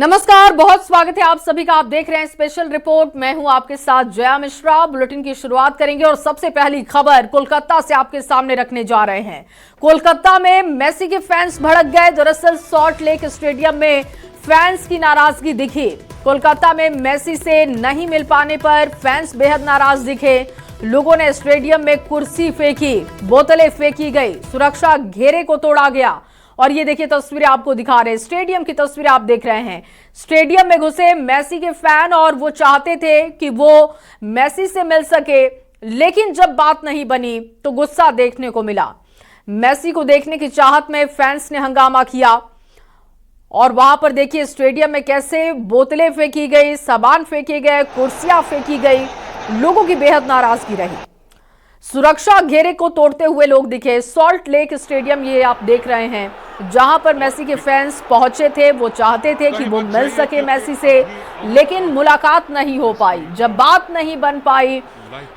नमस्कार, बहुत स्वागत है आप सभी का। आप देख रहे हैं स्पेशल रिपोर्ट। मैं हूं आपके साथ जया मिश्रा। बुलेटिन की शुरुआत करेंगे और सबसे पहली खबर कोलकाता से आपके सामने रखने जा रहे हैं। कोलकाता में मेसी के फैंस भड़क गए। दरअसल सॉल्ट लेक स्टेडियम में फैंस की नाराजगी दिखी। कोलकाता में मेसी से नहीं मिल पाने पर फैंस बेहद नाराज दिखे। लोगों ने स्टेडियम में कुर्सी फेंकी, बोतलें फेंकी गई, सुरक्षा घेरे को तोड़ा गया। और ये देखिए तस्वीरें आपको दिखा रहे हैं, स्टेडियम की तस्वीरें आप देख रहे हैं। स्टेडियम में घुसे मेसी के फैन और वो चाहते थे कि वो मेसी से मिल सके, लेकिन जब बात नहीं बनी तो गुस्सा देखने को मिला। मेसी को देखने की चाहत में फैंस ने हंगामा किया और वहां पर देखिए स्टेडियम में कैसे बोतलें फेंकी गई, सामान फेंके गए, कुर्सियां फेंकी गई। लोगों की बेहद नाराजगी रही। सुरक्षा घेरे को तोड़ते हुए लोग दिखे। सॉल्ट लेक स्टेडियम ये आप देख रहे हैं, जहां पर मेसी के फैंस पहुंचे थे। वो चाहते थे कि वो मिल सके मेसी से, लेकिन मुलाकात नहीं हो पाई। जब बात नहीं बन पाई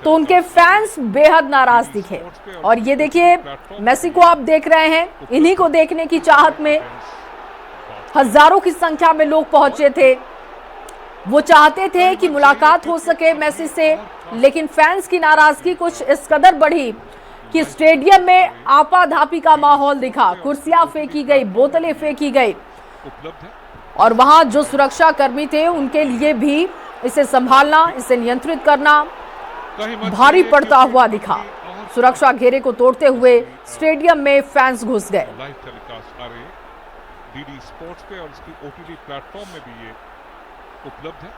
तो उनके फैंस बेहद नाराज दिखे। और ये देखिए मेसी को आप देख रहे हैं, इन्हीं को देखने की चाहत में हजारों की संख्या में लोग पहुंचे थे। वो चाहते थे कि मुलाकात हो सके मेसी से, लेकिन फैंस की नाराजगी कुछ इस कदर बढ़ी कि स्टेडियम में आपाधापी का माहौल दिखा। कुर्सियां फेंकी गई, बोतलें फेंकी गई और वहां जो सुरक्षा कर्मी थे उनके लिए भी इसे संभालना, इसे नियंत्रित करना भारी पड़ता हुआ दिखा। सुरक्षा घेरे को तोड़ते हुए स्टेडियम में फैंस घुस गए। डीडी स्पोर्ट्स पे और इसकी ओटीटी प्लेटफॉर्म में भी ये उपलब्ध है।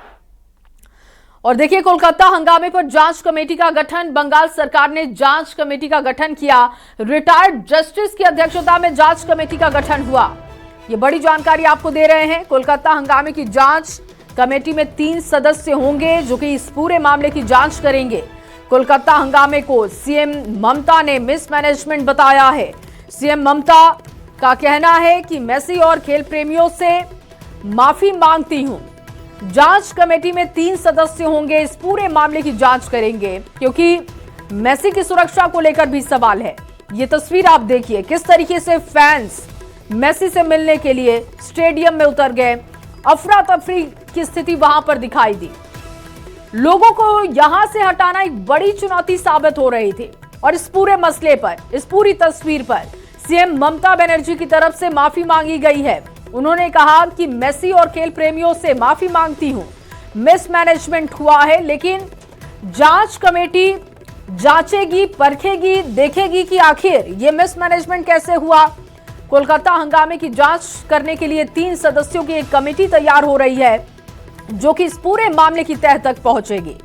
और देखिए कोलकाता हंगामे पर जांच कमेटी का गठन। बंगाल सरकार ने जांच कमेटी का गठन किया। रिटायर्ड जस्टिस की अध्यक्षता में जांच कमेटी का गठन हुआ। ये बड़ी जानकारी आपको दे रहे हैं। कोलकाता हंगामे की जांच कमेटी में 3 सदस्य होंगे जो कि इस पूरे मामले की जांच करेंगे। कोलकाता हंगामे को सीएम ममता ने मिसमैनेजमेंट बताया है। सीएम ममता का कहना है कि मेसी और खेल प्रेमियों से माफी मांगती हूं। जांच कमेटी में 3 सदस्य होंगे, इस पूरे मामले की जांच करेंगे क्योंकि मेसी की सुरक्षा को लेकर भी सवाल है। ये तस्वीर आप देखिए किस तरीके से फैंस मेसी से मिलने के लिए स्टेडियम में उतर गए। अफरा तफरी की स्थिति वहां पर दिखाई दी। लोगों को यहां से हटाना एक बड़ी चुनौती साबित हो रही थी। और इस पूरे मसले पर, इस पूरी तस्वीर पर सीएम ममता बनर्जी की तरफ से माफी मांगी गई है। उन्होंने कहा कि मेसी और खेल प्रेमियों से माफी मांगती हूं, मिसमैनेजमेंट हुआ है, लेकिन जांच कमेटी जांचेगी, परखेगी, देखेगी कि आखिर ये मिसमैनेजमेंट कैसे हुआ। कोलकाता हंगामे की जांच करने के लिए 3 सदस्यों की एक कमेटी तैयार हो रही है जो कि इस पूरे मामले की तह तक पहुंचेगी।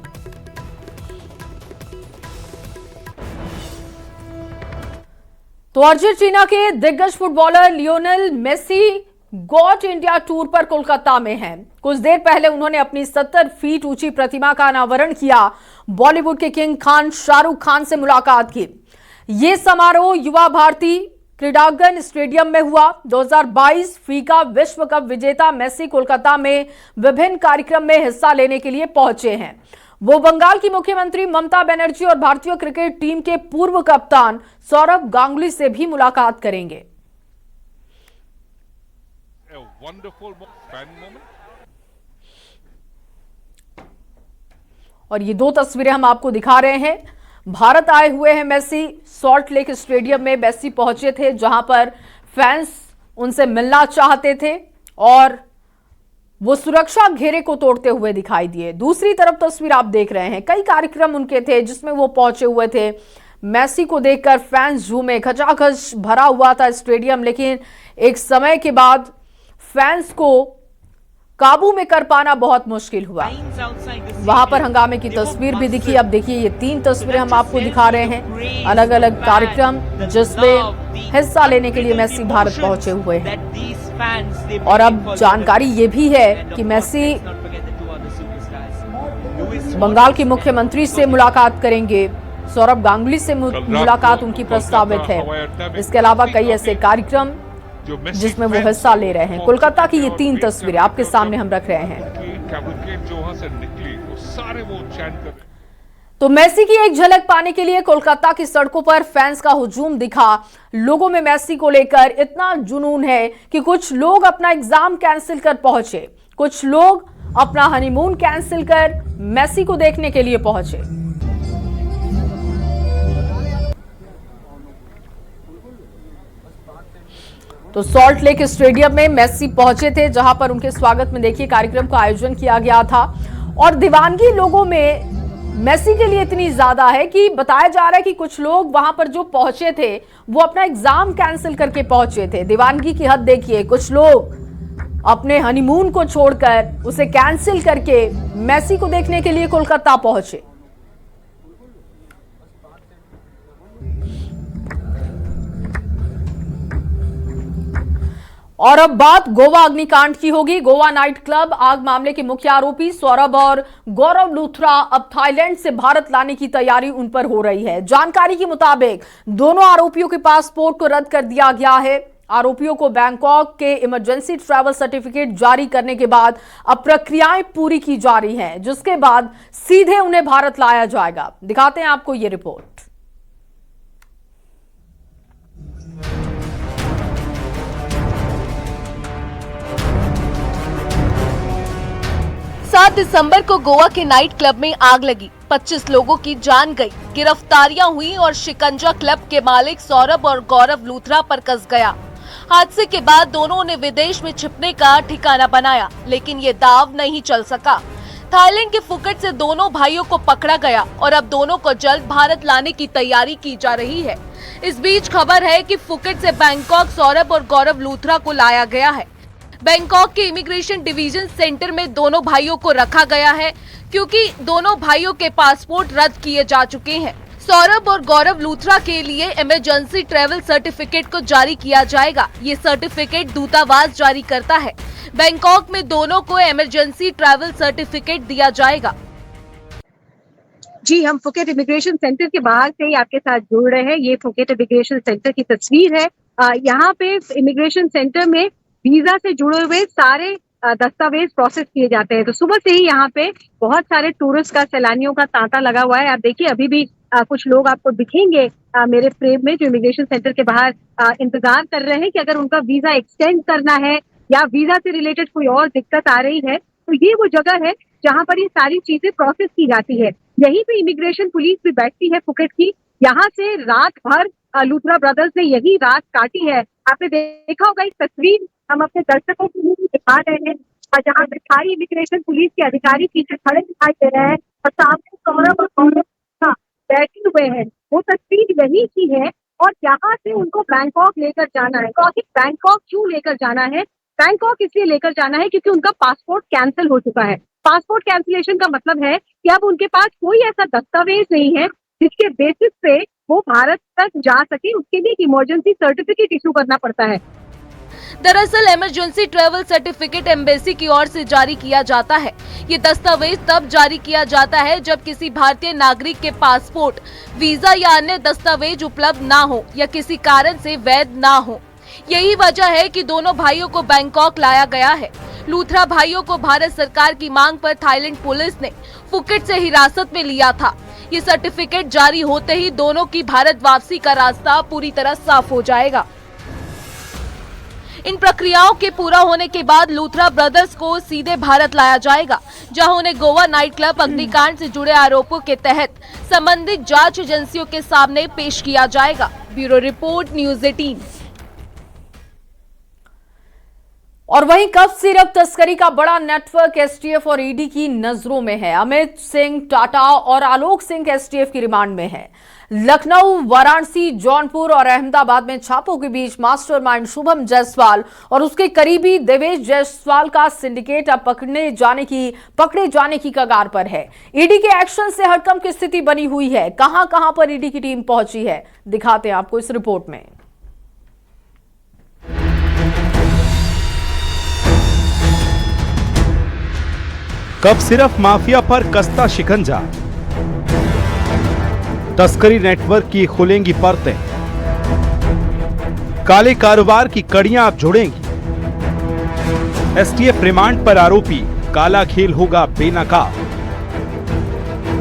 तो अर्जेंटीना के दिग्गज footballer Lionel Messi GOAT India tour पर कोलकाता में हैं। कुछ देर पहले उन्होंने अपनी 70 फीट ऊंची प्रतिमा का अनावरण किया। बॉलीवुड के किंग खान शाहरुख खान से मुलाकात की। यह समारोह युवा भारती क्रीडांगन स्टेडियम में हुआ। 2022 फीफा विश्व कप विजेता मेसी कोलकाता में विभिन्न कार्यक्रम में हिस्सा लेने के लिए पहुंचे हैं। वो बंगाल की मुख्यमंत्री ममता बनर्जी और भारतीय क्रिकेट टीम के पूर्व कप्तान सौरभ गांगुली से भी मुलाकात करेंगे। और ये 2 तस्वीरें हम आपको दिखा रहे हैं। भारत आए हुए हैं मेसी। सॉल्ट लेक स्टेडियम में मेसी पहुंचे थे जहां पर फैंस उनसे मिलना चाहते थे और वो सुरक्षा घेरे को तोड़ते हुए दिखाई दिए। दूसरी तरफ तस्वीर आप देख रहे हैं, कई कार्यक्रम उनके थे जिसमें वो पहुंचे हुए थे। मेसी को देखकर फैंस झूमे, खचाखच भरा हुआ था स्टेडियम, लेकिन एक समय के बाद फैंस को काबू में कर पाना बहुत मुश्किल हुआ। वहां पर हंगामे की तस्वीर भी दिखी। अब देखिए ये 3 तस्वीरें हम आपको दिखा रहे हैं, अलग अलग कार्यक्रम जिसमें हिस्सा लेने के लिए मेसी भारत पहुंचे हुए हैं। और अब जानकारी ये भी है कि मेसी बंगाल की मुख्यमंत्री से मुलाकात करेंगे। सौरभ गांगुली से मुलाकात उनकी प्रस्तावित है। इसके अलावा कई ऐसे कार्यक्रम जिसमें वो हिस्सा ले रहे हैं। कोलकाता की ये 3 तस्वीरें आपके सामने हम रख रहे हैं। तो मेसी की एक झलक पाने के लिए कोलकाता की सड़कों पर फैंस का हुजूम दिखा। लोगों में मेसी को लेकर इतना जुनून है कि कुछ लोग अपना एग्जाम कैंसिल कर पहुंचे। कुछ लोग अपना हनीमून कैंसिल कर मेसी को देखने के लिए पहुंचे। तो सॉल्ट लेक स्टेडियम में मेसी पहुंचे थे, जहां पर उनके स्वागत में देखिए कार्यक्रम का आयोजन किया गया था। और दीवानगी लोगों में मेसी के लिए इतनी ज्यादा है कि बताया जा रहा है कि कुछ लोग वहां पर जो पहुंचे थे वो अपना एग्जाम कैंसिल करके पहुंचे थे। दीवानगी की हद देखिए, कुछ लोग अपने हनीमून को छोड़कर उसे कैंसिल करके मेसी को देखने के लिए कोलकाता पहुंचे। और अब बात गोवा अग्निकांड की होगी। गोवा नाइट क्लब आग मामले के मुख्य आरोपी सौरभ और गौरव लूथरा अब थाईलैंड से भारत लाने की तैयारी उन पर हो रही है। जानकारी के मुताबिक दोनों आरोपियों के पासपोर्ट को रद्द कर दिया गया है। आरोपियों को बैंकॉक के इमरजेंसी ट्रैवल सर्टिफिकेट जारी करने के बाद अब प्रक्रियाएं पूरी की जा रही हैं, जिसके बाद सीधे उन्हें भारत लाया जाएगा। दिखाते हैं आपको ये रिपोर्ट। 7 दिसंबर को गोवा के नाइट क्लब में आग लगी, 25 लोगों की जान गई, गिरफ्तारियां हुई और शिकंजा क्लब के मालिक सौरभ और गौरव लूथरा पर कस गया। हादसे के बाद दोनों ने विदेश में छिपने का ठिकाना बनाया, लेकिन ये दाव नहीं चल सका। थाईलैंड के फुकेट से दोनों भाइयों को पकड़ा गया और अब दोनों को जल्द भारत लाने की तैयारी की जा रही है। इस बीच खबर है कि फुकेट से बैंकॉक सौरभ और गौरव लूथरा को लाया गया है। बैंकॉक के इमिग्रेशन डिवीजन सेंटर में दोनों भाइयों को रखा गया है, क्योंकि दोनों भाइयों के पासपोर्ट रद्द किए जा चुके हैं। सौरभ और गौरव लूथरा के लिए इमरजेंसी ट्रैवल सर्टिफिकेट को जारी किया जाएगा। ये सर्टिफिकेट दूतावास जारी करता है। बैंकॉक में दोनों को इमरजेंसी ट्रैवल सर्टिफिकेट दिया जाएगा। जी, हम फुकेट इमिग्रेशन सेंटर के बाहर से ही आपके साथ जुड़ रहे हैं। ये फुकेट इमिग्रेशन सेंटर की तस्वीर है। यहाँ पे इमिग्रेशन सेंटर में वीजा से जुड़े हुए सारे दस्तावेज प्रोसेस किए जाते हैं। तो सुबह से ही यहाँ पे बहुत सारे टूरिस्ट का, सैलानियों का तांता लगा हुआ है। आप देखिए, अभी भी कुछ लोग आपको दिखेंगे मेरे फ्रेम में, जो इमिग्रेशन सेंटर के बाहर इंतजार कर रहे हैं कि अगर उनका वीजा एक्सटेंड करना है या वीजा से रिलेटेड कोई और दिक्कत आ रही है, तो ये वो जगह है जहाँ पर ये सारी चीजें प्रोसेस की जाती है। यहीं पे इमिग्रेशन पुलिस भी बैठती है फुकेट की। यहाँ से रात भर लूथरा ब्रदर्स ने यही रात काटी है। आपने देखा होगा इस तस्वीर, हम अपने दर्शकों को भी दिखा रहे हैं, जहाँ सारी इमिग्रेशन पुलिस के अधिकारी पीछे खड़े दिखाई दे रहे हैं और सामने सौरभ और गौरव बैठे हुए हैं। वो तस्वीर यही की है और यहाँ से उनको बैंकॉक लेकर जाना है। तो आखिर बैंकॉक क्यों लेकर जाना है? बैंकॉक इसलिए लेकर जाना है क्योंकि उनका पासपोर्ट कैंसिल हो चुका है। पासपोर्ट कैंसिलेशन का मतलब है कि अब उनके पास कोई ऐसा दस्तावेज नहीं है जिसके बेसिस पे वो भारत तक जा सके। उसके लिए इमरजेंसी सर्टिफिकेट इशू करना पड़ता है। दरअसल इमरजेंसी ट्रैवल सर्टिफिकेट एम्बेसी की ओर से जारी किया जाता है। ये दस्तावेज तब जारी किया जाता है जब किसी भारतीय नागरिक के पासपोर्ट, वीजा या अन्य दस्तावेज उपलब्ध ना हो या किसी कारण से वैध ना हो। यही वजह है कि दोनों भाइयों को बैंकॉक लाया गया है। लूथरा भाइयों को भारत सरकार की मांग पर थाईलैंड पुलिस ने फुकेट से हिरासत में लिया था। ये सर्टिफिकेट जारी होते ही दोनों की भारत वापसी का रास्ता पूरी तरह साफ हो जाएगा। इन प्रक्रियाओं के पूरा होने के बाद लूथरा ब्रदर्स को सीधे भारत लाया जाएगा, जहां उन्हें गोवा नाइट क्लब अग्निकांड से जुड़े आरोपों के तहत संबंधित जांच एजेंसियों के सामने पेश किया जाएगा। Bureau report, news 18। और वहीं कफ सिरप तस्करी का बड़ा नेटवर्क एसटीएफ और ईडी की नजरों में है। अमित सिंह टाटा और आलोक सिंह एसटीएफ की रिमांड में है। लखनऊ, वाराणसी, जौनपुर और अहमदाबाद में छापों के बीच मास्टरमाइंड शुभम जायसवाल और उसके करीबी देवेश जायसवाल का सिंडिकेट अब पकड़े जाने की कगार पर है। ईडी के एक्शन से हड़कंप की स्थिति बनी हुई है। कहां पर ईडी की टीम पहुंची है, दिखाते हैं आपको इस रिपोर्ट में। कब सिर्फ माफिया पर कसता शिकंजा, तस्करी नेटवर्क की खुलेंगी परतें, काले कारोबार की कड़ियां अब जुड़ेंगी। एसटीएफ रिमांड पर आरोपी, काला खेल होगा बेनकाब।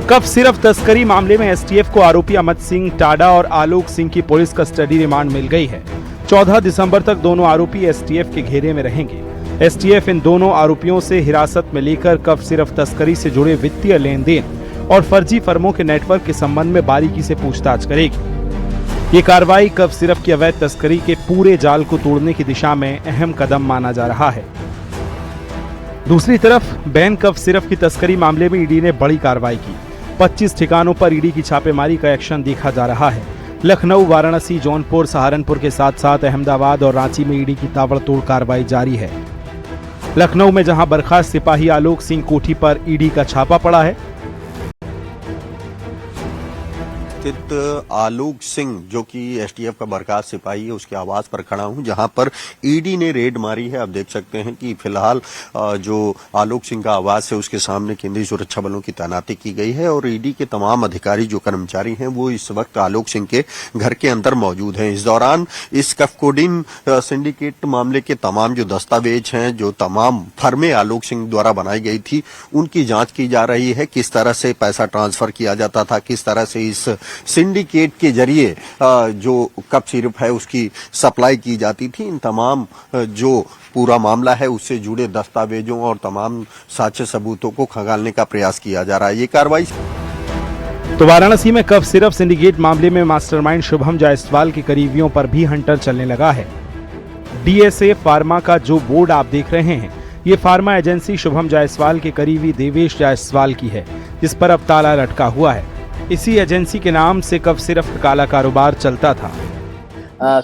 कब सिर्फ तस्करी मामले में एसटीएफ को आरोपी अमित सिंह टाडा और आलोक सिंह की पुलिस कस्टडी रिमांड मिल गई है। 14 दिसंबर तक दोनों आरोपी एसटीएफ के घेरे में रहेंगे। एसटीएफ इन दोनों आरोपियों से हिरासत में लेकर कफ सिरफ तस्करी से जुड़े वित्तीय लेन देन और फर्जी फर्मों के नेटवर्क के संबंध में बारीकी से पूछताछ करेगी। ये कार्रवाई कफ सिरफ की अवैध तस्करी के पूरे जाल को तोड़ने की दिशा में अहम कदम माना जा रहा है। दूसरी तरफ बैन कफ सिरफ की तस्करी मामले में ईडी ने बड़ी कार्रवाई की। 25 ठिकानों पर ईडी की छापेमारी का एक्शन देखा जा रहा है। लखनऊ, वाराणसी, जौनपुर, सहारनपुर के साथ साथ अहमदाबाद और रांची में ईडी की ताबड़तोड़ कार्रवाई जारी है। लखनऊ में जहां बर्खास्त सिपाही आलोक सिंह कोठी पर ईडी का छापा पड़ा है। स्थित आलोक सिंह जो कि एसटीएफ का बर्खास्त सिपाही है, उसके आवास पर खड़ा हूं, जहां पर ईडी ने रेड मारी है। आप देख सकते हैं कि फिलहाल जो आलोक सिंह का आवास है उसके सामने केंद्रीय सुरक्षा बलों की तैनाती की गई है और ईडी के तमाम अधिकारी जो कर्मचारी हैं वो इस वक्त आलोक सिंह के घर के अंदर मौजूद हैं। इस दौरान इस कफकोडिन सिंडिकेट मामले के तमाम जो दस्तावेज हैं, जो तमाम फर्में आलोक सिंह द्वारा बनाई गई थी, उनकी जांच की जा रही है। किस तरह से पैसा ट्रांसफर किया जाता था, किस तरह से इस सिंडिकेट के जरिए जो कप सिरप है उसकी सप्लाई की जाती थी, इन तमाम जो पूरा मामला है उससे जुड़े दस्तावेजों और तमाम साक्ष्य सबूतों को खंगालने का प्रयास किया जा रहा है। ये कार्रवाई तो वाराणसी में कफ सिरप सिंडिकेट मामले में मास्टरमाइंड शुभम जायसवाल के करीबियों पर भी हंटर चलने लगा है। डीएसए फार्मा का जो बोर्ड आप देख रहे हैं, ये फार्मा एजेंसी शुभम जायसवाल के करीबी देवेश जायसवाल की है, जिस पर अब ताला लटका हुआ है। इसी एजेंसी के नाम से कफ सिरप का काला कारोबार चलता था।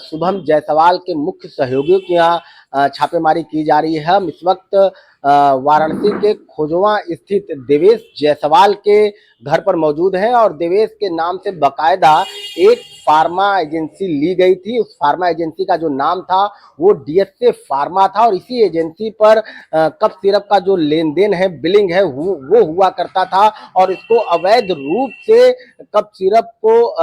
शुभम जायसवाल के मुख्य सहयोगियों के यहाँ छापेमारी की जा रही है। हम इस वक्त वाराणसी के खोजवा स्थित देवेश जायसवाल के घर पर मौजूद हैं और देवेश के नाम से बकायदा एक फार्मा एजेंसी ली गई थी। उस फार्मा एजेंसी का जो नाम था वो डीएसए फार्मा था और इसी एजेंसी पर कफ सिरप का जो लेन देन है, बिलिंग है, वो हुआ करता था और इसको अवैध रूप से कफ सिरप को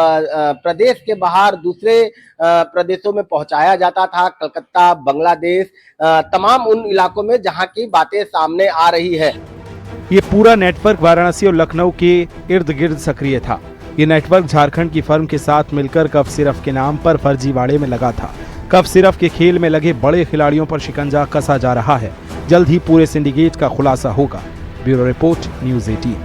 प्रदेश के बाहर दूसरे प्रदेशों में पहुंचाया जाता था। कलकत्ता, बांग्लादेश, तमाम उन इलाकों में जहां की बातें सामने आ रही है। ये पूरा नेटवर्क वाराणसी और लखनऊ के इर्द गिर्द सक्रिय था। ये नेटवर्क झारखंड की फर्म के साथ मिलकर कफ सिरप के नाम पर फर्जीवाड़े में लगा था। कफ सिरप के खेल में लगे बड़े खिलाड़ियों पर शिकंजा कसा जा रहा है। जल्द ही पूरे सिंडिकेट का खुलासा होगा। Bureau report, news 18।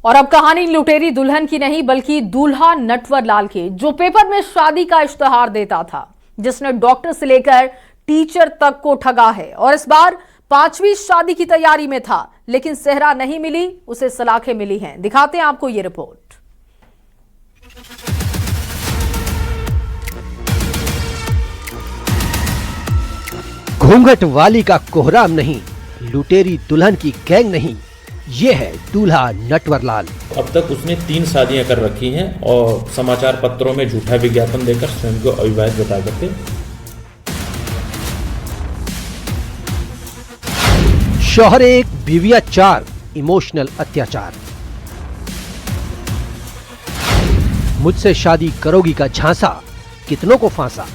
और अब कहानी लुटेरी दुल्हन की नहीं बल्कि दूल्हा नटवर लाल की, जो पेपर में शादी का इश्तेहार देता था, जिसने डॉक्टर से लेकर टीचर तक को ठगा है और इस बार 5वीं शादी की तैयारी में था, लेकिन सेहरा नहीं मिली, उसे सलाखें मिली हैं। दिखाते हैं आपको ये रिपोर्ट। घूंघट वाली का कोहराम नहीं, लुटेरी दुल्हन की गैंग नहीं, ये है दूल्हा नटवर लाल। अब तक उसने 3 शादियां कर रखी हैं और समाचार पत्रों में झूठा विज्ञापन देकर स्वयं को अविवाहित बता करके शौहर 1, बीवियां 4, इमोशनल अत्याचार। मुझसे शादी करोगी का झांसा, कितनों को फांसा।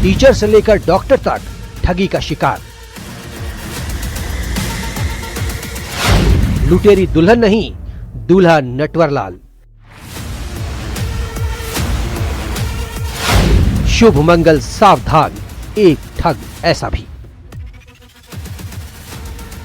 टीचर से लेकर डॉक्टर तक ठगी का शिकार। लुटेरी दुल्हन नहीं, दूल्हा नटवर लाल। शुभ मंगल सावधान, एक ठग ऐसा भी।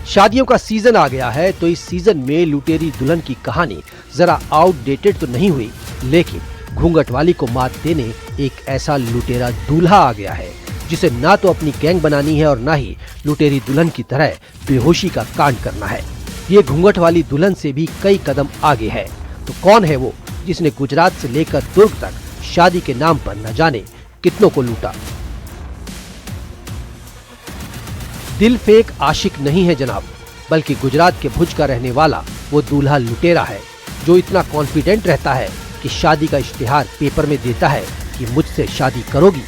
शादियों का सीजन आ गया है तो इस सीजन में लुटेरी दुल्हन की कहानी जरा आउटडेटेड तो नहीं हुई, लेकिन घूंघट वाली को मात देने एक ऐसा लुटेरा दूल्हा आ गया है जिसे ना तो अपनी गैंग बनानी है और ना ही लुटेरी दुल्हन की तरह बेहोशी का कांड करना है। ये घूंघट वाली दुल्हन से भी कई कदम आगे है। तो कौन है वो जिसने गुजरात से लेकर दुर्ग तक शादी के नाम पर न जाने कितनों को लूटा। दिल फेक आशिक नहीं है जनाब, बल्कि गुजरात के भुज का रहने वाला वो दूल्हा लुटेरा है जो इतना कॉन्फिडेंट रहता है कि शादी का इश्तिहार पेपर में देता है कि मुझसे शादी करोगी।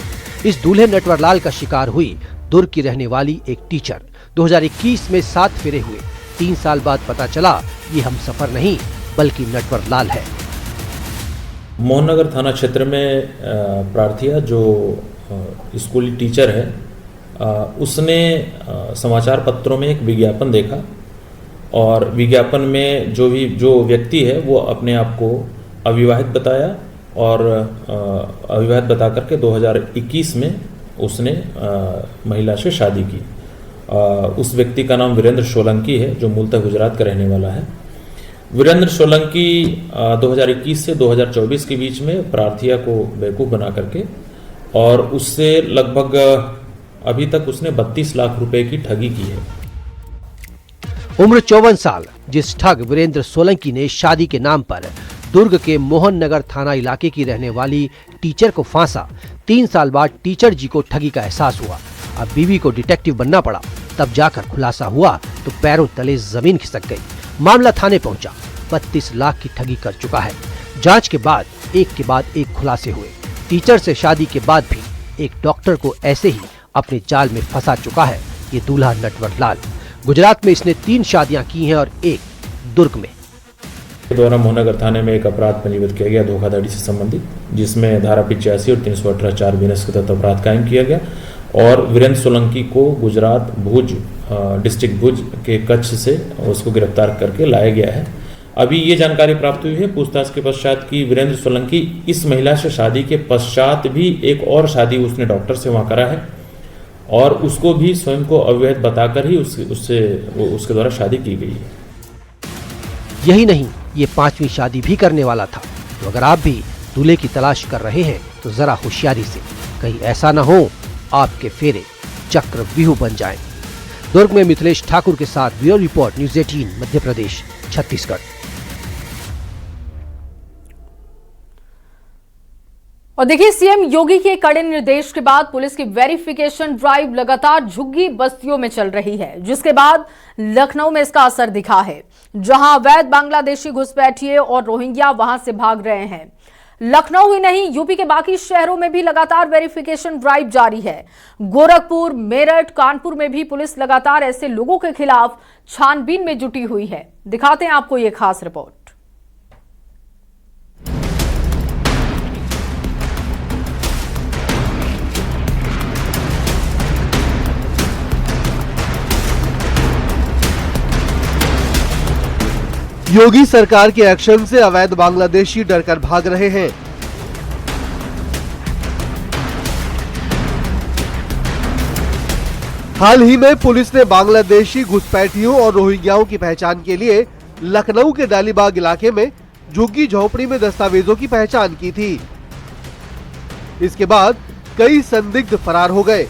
इस दूल्हे नटवर लाल का शिकार हुई दुर्ग की रहने वाली एक टीचर। 2021 में 7 फेरे हुए, 3 साल बाद पता चला ये हम सफर नहीं बल्कि नटवर लाल है। मोहननगर थाना क्षेत्र में प्रार्थिया जो स्कूली टीचर है, उसने समाचार पत्रों में एक विज्ञापन देखा और विज्ञापन में जो व्यक्ति है वो अपने आप को अविवाहित बताया और अविवाहित बता करके 2021 में उसने महिला से शादी की। उस व्यक्ति का नाम वीरेंद्र सोलंकी है, जो मूलतः गुजरात का रहने वाला है। वीरेंद्र सोलंकी 2021 से 2024 के बीच में प्रार्थिया को बेवकूफ़ बना करके और उससे लगभग अभी तक उसने 32 लाख रुपए की ठगी की है। उम्र 54 साल जिस ठग वीरेंद्र सोलंकी ने शादी के नाम पर दुर्ग के मोहन नगर थाना इलाके की रहने वाली टीचर को फांसा, 3 साल बाद टीचर जी को ठगी का एहसास हुआ। अब बीवी को डिटेक्टिव बनना पड़ा, तब जाकर खुलासा हुआ तो पैरों तले जमीन खिसक गई। मामला थाने पहुंचा, 32 लाख की ठगी कर चुका है। जांच के बाद एक के बाद एक खुलासे हुए। टीचर से शादी के बाद भी एक डॉक्टर को ऐसे ही अपने जाल में फंसा चुका है ये दूल्हा नटवर लाल। गुजरात में इसने 3 शादियां की हैं और एक दुर्ग में। द्वारा मोहनगर थाने में एक अपराध पंजीबद्ध किया गया धोखाधड़ी से संबंधित, जिसमें धारा 85 और 318(4) बीएनएस के तहत अपराध कायम किया गया और वीरेंद्र सोलंकी को गुजरात भुज डिस्ट्रिक्ट भुज के कच्छ से उसको गिरफ्तार करके लाया गया है। अभी ये जानकारी प्राप्त हुई है पूछताछ के पश्चात कि वीरेंद्र सोलंकी इस महिला से शादी के पश्चात भी एक और शादी उसने डॉक्टर से वहाँ करा है और उसको भी स्वयं को अविवाहित बताकर ही उसके द्वारा शादी की गई है। यही नहीं, ये 5वीं शादी भी करने वाला था। तो अगर आप भी दूल्हे की तलाश कर रहे हैं तो जरा होशियारी से, कहीं ऐसा न हो आपके फेरे चक्रव्यूह बन जाएं। दुर्ग में मिथिलेश ठाकुर के साथ bureau report, news 18 Madhya Pradesh Chhattisgarh. और देखिए, सीएम योगी के कड़े निर्देश के बाद पुलिस की वेरिफिकेशन ड्राइव लगातार झुग्गी बस्तियों में चल रही है, जिसके बाद लखनऊ में इसका असर दिखा है, जहां अवैध बांग्लादेशी घुसपैठिए और रोहिंग्या वहां से भाग रहे हैं। लखनऊ ही नहीं, यूपी के बाकी शहरों में भी लगातार वेरिफिकेशन ड्राइव जारी है। गोरखपुर, मेरठ, कानपुर में भी पुलिस लगातार ऐसे लोगों के खिलाफ छानबीन में जुटी हुई है। दिखाते हैं आपको ये खास रिपोर्ट। योगी सरकार के एक्शन से अवैध बांग्लादेशी डरकर भाग रहे हैं। हाल ही में पुलिस ने बांग्लादेशी घुसपैठियों और रोहिंग्याओं की पहचान के लिए लखनऊ के डालीबाग इलाके में झुग्गी झोपड़ी में दस्तावेजों की पहचान की थी। इसके बाद कई संदिग्ध फरार हो गए।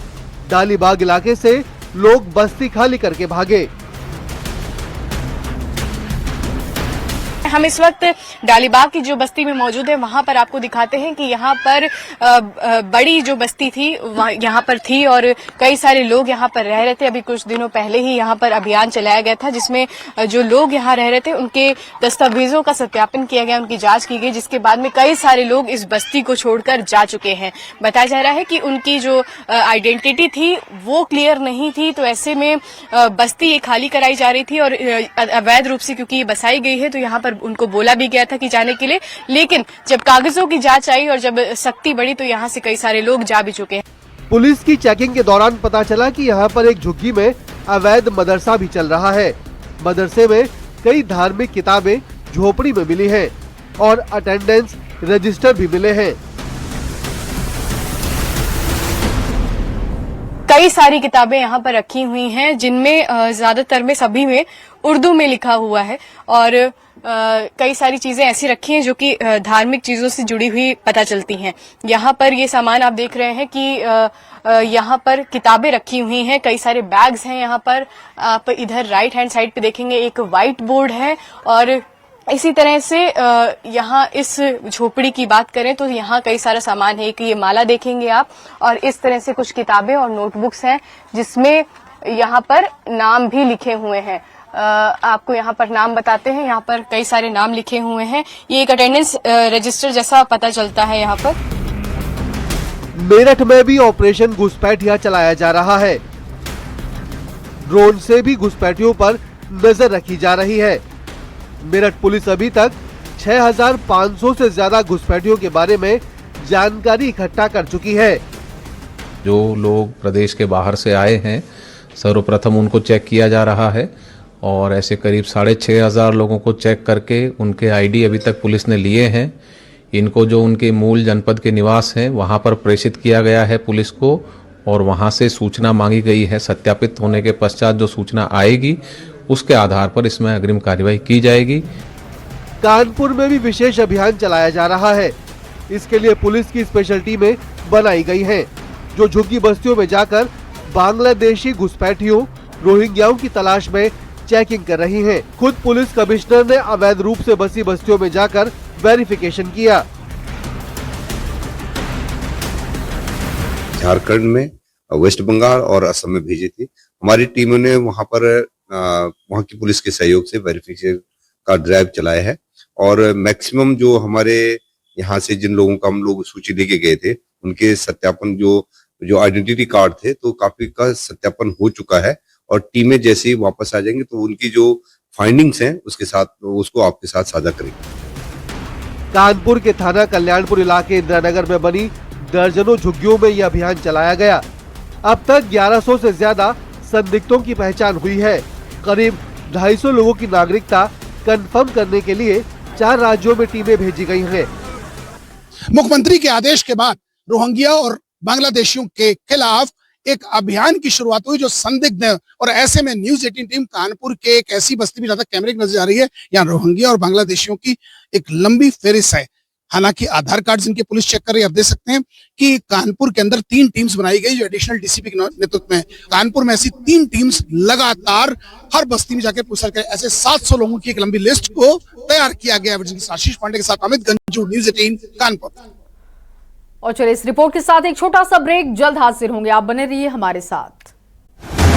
डालीबाग इलाके से लोग बस्ती खाली करके भागे। हम इस वक्त डालीबाग की जो बस्ती में मौजूद है वहां पर आपको दिखाते हैं कि यहाँ पर बड़ी जो बस्ती थी यहाँ पर थी और कई सारे लोग यहाँ पर रह रहे थे। अभी कुछ दिनों पहले ही यहाँ पर अभियान चलाया गया था, जिसमें जो लोग यहाँ रह रहे थे उनके दस्तावेजों का सत्यापन किया गया, उनकी जांच की गई, जिसके बाद में कई सारे लोग इस बस्ती को छोड़कर जा चुके हैं। बताया जा रहा है कि उनकी जो आइडेंटिटी थी वो क्लियर नहीं थी, तो ऐसे में बस्ती ये खाली कराई जा रही थी और अवैध रूप से क्योंकि ये बसाई गई है तो यहाँ पर उनको बोला भी गया था कि जाने के लिए, लेकिन जब कागजों की जांच आई और जब सख्ती बढ़ी तो यहाँ से कई सारे लोग जा भी चुके हैं। पुलिस की चेकिंग के दौरान पता चला कि यहाँ पर एक झुग्गी में अवैध मदरसा भी चल रहा है। मदरसे में कई धार्मिक किताबें झोपड़ी में मिली हैं और अटेंडेंस रजिस्टर भी मिले हैं। कई सारी किताबें यहाँ पर रखी हुई हैं, जिनमें ज्यादातर में सभी में उर्दू में लिखा हुआ है और कई सारी चीजें ऐसी रखी हैं जो कि धार्मिक चीजों से जुड़ी हुई पता चलती हैं। यहाँ पर ये सामान आप देख रहे हैं कि यहाँ पर किताबें रखी हुई हैं, कई सारे बैग्स हैं। यहाँ पर आप इधर राइट हैंड साइड पे देखेंगे एक व्हाइट बोर्ड है और इसी तरह से यहाँ इस झोपड़ी की बात करें तो यहाँ कई सारा सामान है। कि ये माला देखेंगे आप और इस तरह से कुछ किताबें और नोटबुक्स हैं जिसमें यहाँ पर नाम भी लिखे हुए हैं। आपको यहाँ पर नाम बताते हैं, यहाँ पर कई सारे नाम लिखे हुए हैं। ये एक अटेंडेंस रजिस्टर जैसा पता चलता है। यहाँ पर मेरठ में भी ऑपरेशन घुसपैठिया चलाया जा रहा है। ड्रोन से भी घुसपैठियों पर नजर रखी जा रही है। मेरठ पुलिस अभी तक 6,500 से ज्यादा घुसपैठियों के बारे में जानकारी इकट्ठा कर चुकी है। जो लोग प्रदेश के बाहर से आए हैं, सर्वप्रथम उनको चेक किया जा रहा है और ऐसे करीब 6,500 लोगों को चेक करके उनके आईडी अभी तक पुलिस ने लिए हैं। इनको जो उनके मूल जनपद के निवास हैं वहां पर प्रेषित किया गया है पुलिस को, और वहां से सूचना मांगी गई है। सत्यापित होने के पश्चात जो सूचना आएगी उसके आधार पर इसमें अग्रिम कार्यवाही की जाएगी। कानपुर में भी विशेष अभियान चलाया जा रहा है। इसके लिए पुलिस की स्पेशल टीमें बनाई गई हैं, जो झुग्गी बस्तियों में जाकर बांग्लादेशी घुसपैठियों, रोहिंग्याओं की तलाश में चेकिंग कर रही हैं। खुद पुलिस कमिश्नर ने अवैध रूप से बसी बस्तियों में जाकर वेरिफिकेशन किया। झारखंड में, वेस्ट बंगाल और असम में भेजी थी। हमारी टीमों ने वहां पर वहां की पुलिस के सहयोग से वेरिफिकेशन का ड्राइव चलाया है, और मैक्सिमम जो हमारे यहाँ से जिन लोगों का हम लोग सूची लेके गए थे उनके सत्यापन, जो आइडेंटिटी कार्ड थे, तो काफी का सत्यापन हो चुका है। और टीमें जैसे ही वापस आ जाएंगे तो उनकी जो फाइंडिंग्स हैं उसके साथ उसको आपके साथ साझा करेंगे। कानपुर के थाना कल्याणपुर इलाके इंदिरा नगर में बनी दर्जनों झुग्गियों में यह अभियान चलाया गया। अब तक 1100 से ज्यादा संदिग्धों की पहचान हुई है। करीब 250 लोगों की नागरिकता कंफर्म करने के लिए 4 राज्यों में टीमें भेजी गई हैं। मुख्यमंत्री के आदेश के बाद रोहिंग्या और बांग्लादेशियों के खिलाफ एक अभियान की शुरुआत हुई, जो संदिग्ध है। और ऐसे में न्यूज 18 टीम कानपुर के एक ऐसी बस्ती में ज्यादा कैमरे की नजर आ रही है, यहाँ रोहिंग्या और बांग्लादेशियों की एक लंबी फेरिस्त है। हालांकि आधार कार्ड जिनके पुलिस चेक कर रही है, आप देख सकते हैं कि कानपुर के अंदर 3 टीम्स बनाई गई, जो एडिशनल डीसीपी के नेतृत्व में। कानपुर में ऐसी 3 टीम्स लगातार हर बस्ती में जाकर पूछताछ करें। ऐसे 700 लोगों की एक लंबी लिस्ट को तैयार किया गया है। आशीष पांडे के साथ अमित गंजू, न्यूज 18 कानपुर। और चलिए इस रिपोर्ट के साथ एक छोटा सा ब्रेक, जल्द हाजिर होंगे, आप बने रहिए हमारे साथ।